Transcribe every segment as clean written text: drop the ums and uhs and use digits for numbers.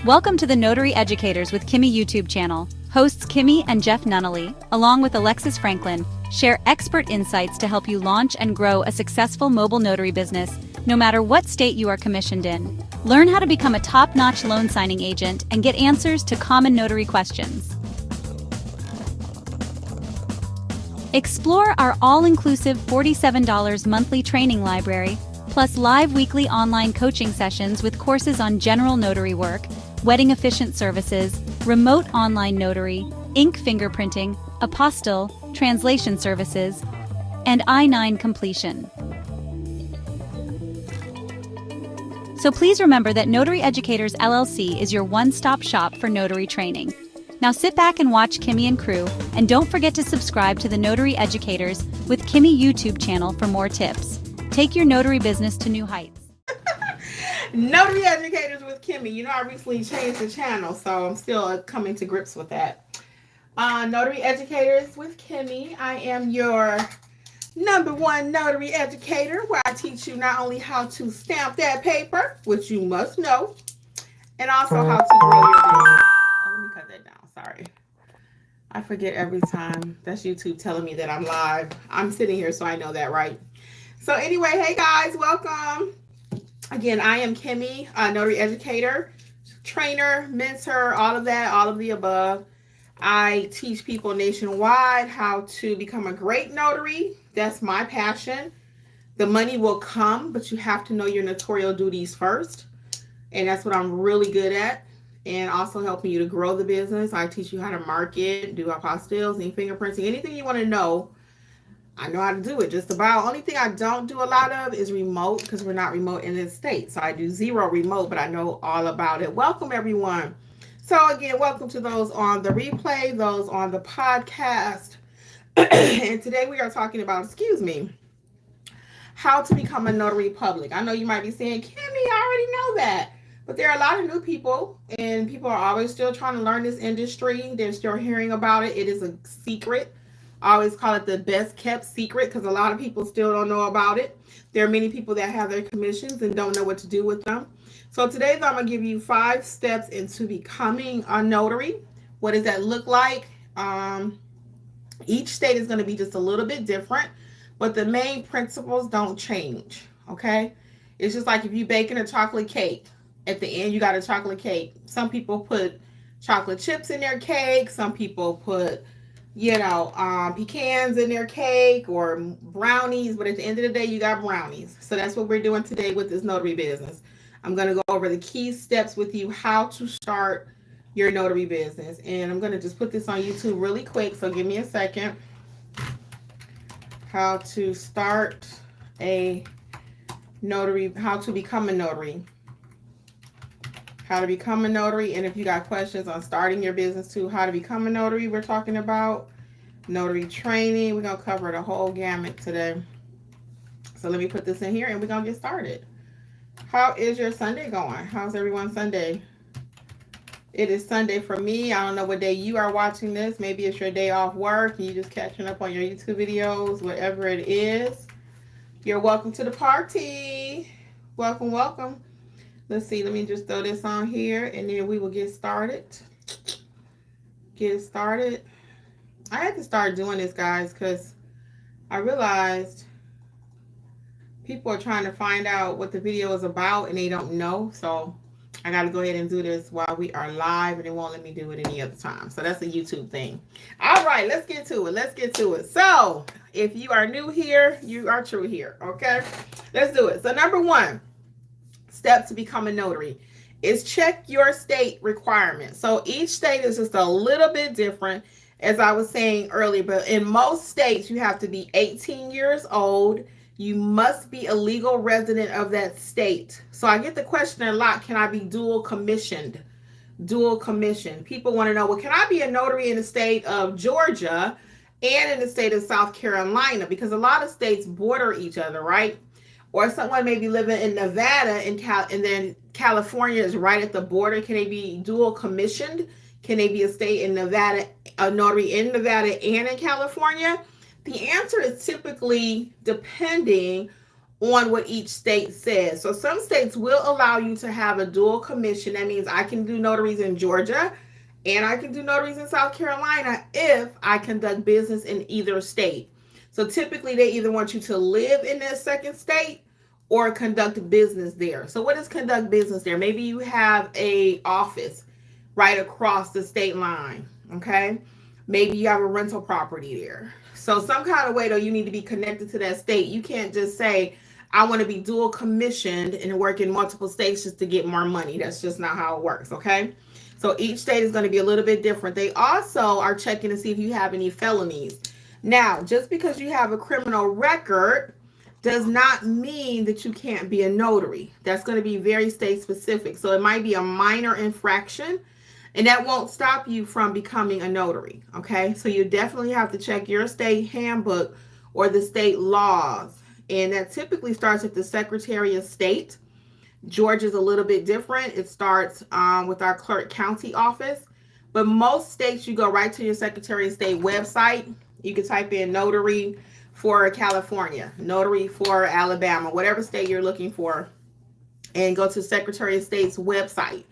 Welcome to the Notary Educators with Kimmi YouTube channel. Hosts Kimmi and Jeff Nunnally, along with Alexis Franklin, share expert insights to help you launch and grow a successful mobile notary business, no matter what state you are commissioned in. Learn how to become a top-notch loan signing agent and get answers to common notary questions. Explore our all-inclusive $47 monthly training library, plus live weekly online coaching sessions with courses on general notary work, wedding efficient services, remote online notary, ink fingerprinting, apostille, translation services, and I-9 completion. So please remember that Notary Educators LLC is your one-stop shop for notary training. Now sit back and watch Kimmi and crew, and don't forget to subscribe to the Notary Educators with Kimmi YouTube channel for more tips. Take your notary business to new heights. Notary Educators with Kimmi. You know, I recently changed the channel, so I'm still coming to grips with that. Notary Educators with Kimmi. I am your #1 notary educator, where I teach you not only how to stamp that paper, which you must know, and also how to grow your business. Oh, let me cut that down. Sorry. I forget every time. That's YouTube telling me that I'm live. I'm sitting here, so I know that, right? So anyway, hey guys, welcome. Again, I am Kimmi, a notary educator, trainer, mentor, all of that, all of the above. I teach people nationwide how to become a great notary. That's my passion. The money will come, but you have to know your notarial duties first. And that's what I'm really good at. And also helping you to grow the business. I teach you how to market, do apostilles, ink fingerprinting, anything you want to know. I know how to do it just about. Only thing I don't do a lot of is remote, because we're not remote in this state. So I do 0 remote, but I know all about it. Welcome, everyone. So again, welcome to those on the replay, those on the podcast. And today we are talking about, how to become a notary public. I know you might be saying, Kimmi, I already know that. But there are a lot of new people, and people are always still trying to learn this industry. They're still hearing about it. It is a secret. I always call it the best kept secret, because a lot of people still don't know about it. There are many people that have their commissions and don't know what to do with them. So today I'm going to give you 5 steps into becoming a notary. What does that look like? Each state is going to be just a little bit different, but the main principles don't change, okay? It's just like if you're baking a chocolate cake. At the end, you got a chocolate cake. Some people put chocolate chips in their cake. Some people put, pecans in their cake or brownies. But at the end of the day, you got brownies. So that's what we're doing today with this notary business. I'm going to go over the key steps with you, how to start your notary business. And I'm going to just put this on YouTube really quick. So give me a second. How to start a notary, how to become a notary. How to become a notary. And if you got questions on starting your business too, how to become a notary, we're talking about notary training. We're going to cover the whole gamut today. So let me put this in here and we're going to get started. How is your Sunday going? How's everyone's Sunday? It is Sunday for me. I don't know what day you are watching this. Maybe it's your day off work and you're just catching up on your YouTube videos, whatever it is. You're welcome to the party. Welcome, welcome. Let's see, let me just throw this on here and then we will get started. I had to start doing this, guys, because I realized people are trying to find out what the video is about and they don't know. So I got to go ahead and do this while we are live, and it won't let me do it any other time. So that's a YouTube thing. All right, let's get to it. So if you are new here, you are true here. Okay, let's do it. So number 1 step to become a notary is check your state requirements. So each state is just a little bit different, as I was saying earlier, but in most states you have to be 18 years old. You must be a legal resident of that state. So I get the question a lot, can I be dual commissioned? People want to know, well, can I be a notary in the state of Georgia and in the state of South Carolina? Because a lot of states border each other, right? Or someone may be living in Nevada and then California is right at the border. Can they be dual commissioned? Can they be a state in Nevada, a notary in Nevada and in California? The answer is typically depending on what each state says. So some states will allow you to have a dual commission. That means I can do notaries in Georgia and I can do notaries in South Carolina if I conduct business in either state. So typically they either want you to live in that second state or conduct business there. So what is conduct business there? Maybe you have a office right across the state line, okay? Maybe you have a rental property there. So some kind of way though, you need to be connected to that state. You can't just say, I want to be dual commissioned and work in multiple states just to get more money. That's just not how it works, okay? So each state is going to be a little bit different. They also are checking to see if you have any felonies. Now, just because you have a criminal record does not mean that you can't be a notary. That's going to be very state specific. So it might be a minor infraction, and that won't stop you from becoming a notary, okay? So you definitely have to check your state handbook or the state laws. And that typically starts at the Secretary of State. Georgia's a little bit different. It starts with our Clerk County office. But most states, you go right to your Secretary of State website. You can type in notary for California, notary for Alabama, whatever state you're looking for, and go to Secretary of State's website.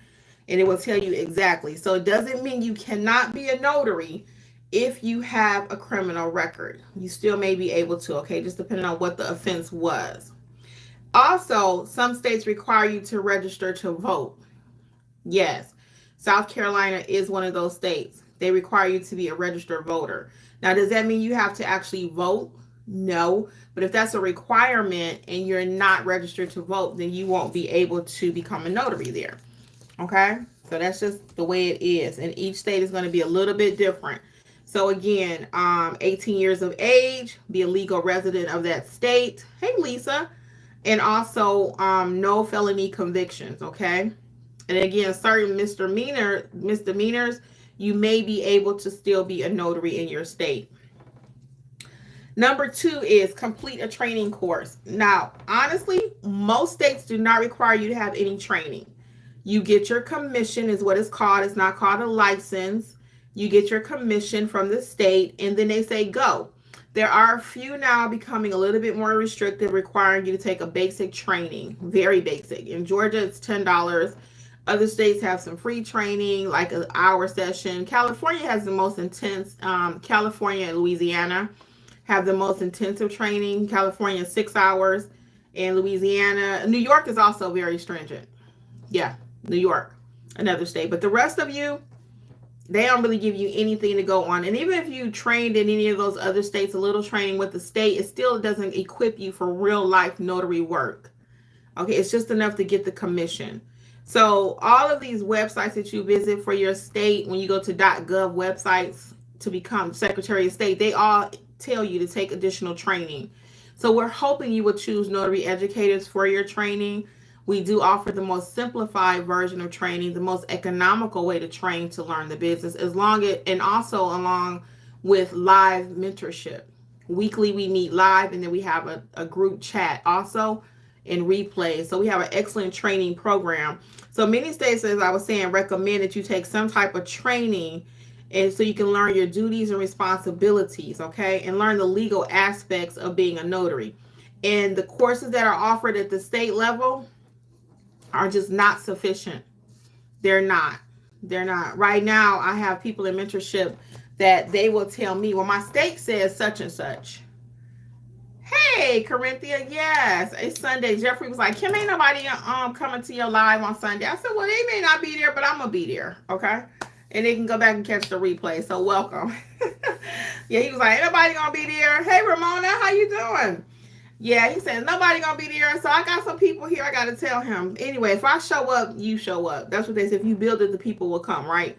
And it will tell you exactly. So it doesn't mean you cannot be a notary if you have a criminal record. You still may be able to, okay, just depending on what the offense was. Also, some states require you to register to vote. Yes, South Carolina is one of those states. They require you to be a registered voter. Now, does that mean you have to actually vote? No, but if that's a requirement and you're not registered to vote, then you won't be able to become a notary there. Okay, so that's just the way it is. And each state is going to be a little bit different. So again, 18 years of age, be a legal resident of that state. Hey, Lisa. And also no felony convictions, okay? And again, certain misdemeanors, you may be able to still be a notary in your state. Number 2 is complete a training course. Now, honestly, most states do not require you to have any training. You get your commission is what it's called. It's not called a license. You get your commission from the state, and then they say go. There are a few now becoming a little bit more restrictive, requiring you to take a basic training, very basic. In Georgia, it's $10. Other states have some free training, like an hour session. California has the most intense. California and Louisiana have the most intensive training. California is 6 hours, and Louisiana. New York is also very stringent. Yeah, New York, another state. But the rest of you, they don't really give you anything to go on. And even if you trained in any of those other states, a little training with the state, it still doesn't equip you for real life notary work. Okay, it's just enough to get the commission. So all of these websites that you visit for your state, when you go to .gov websites to become Secretary of State, they all tell you to take additional training. So we're hoping you will choose Notary Educators for your training. We do offer the most simplified version of training, the most economical way to train to learn the business, and also along with live mentorship. Weekly, we meet live, and then we have a group chat also in replay. So we have an excellent training program. So many states, as I was saying, recommend that you take some type of training, and so you can learn your duties and responsibilities, okay, and learn the legal aspects of being a notary. And the courses that are offered at the state level are just not sufficient. They're not. Right now, I have people in mentorship that they will tell me, well, my state says such and such. Hey, Corinthia, yes, it's Sunday. Jeffrey was like, Kim, ain't nobody coming to your live on Sunday. I said, well, they may not be there, but I'm going to be there, okay? And they can go back and catch the replay, so welcome. Yeah, he was like, ain't nobody going to be there. Hey, Ramona, how you doing? Yeah, he said, nobody going to be there, so I got some people here I got to tell him. Anyway, if I show up, you show up. That's what they said. If you build it, the people will come, right?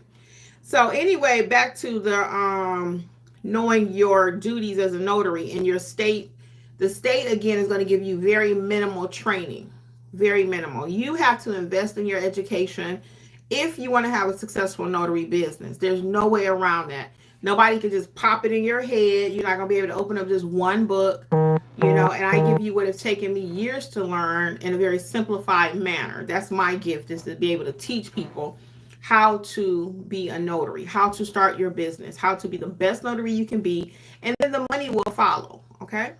So anyway, back to the knowing your duties as a notary in your state. The state, again, is going to give you very minimal training, very minimal. You have to invest in your education if you want to have a successful notary business. There's no way around that. Nobody can just pop it in your head. You're not going to be able to open up just one book, and I give you what has taken me years to learn in a very simplified manner. That's my gift, is to be able to teach people how to be a notary, how to start your business, how to be the best notary you can be, and then the money will follow, okay?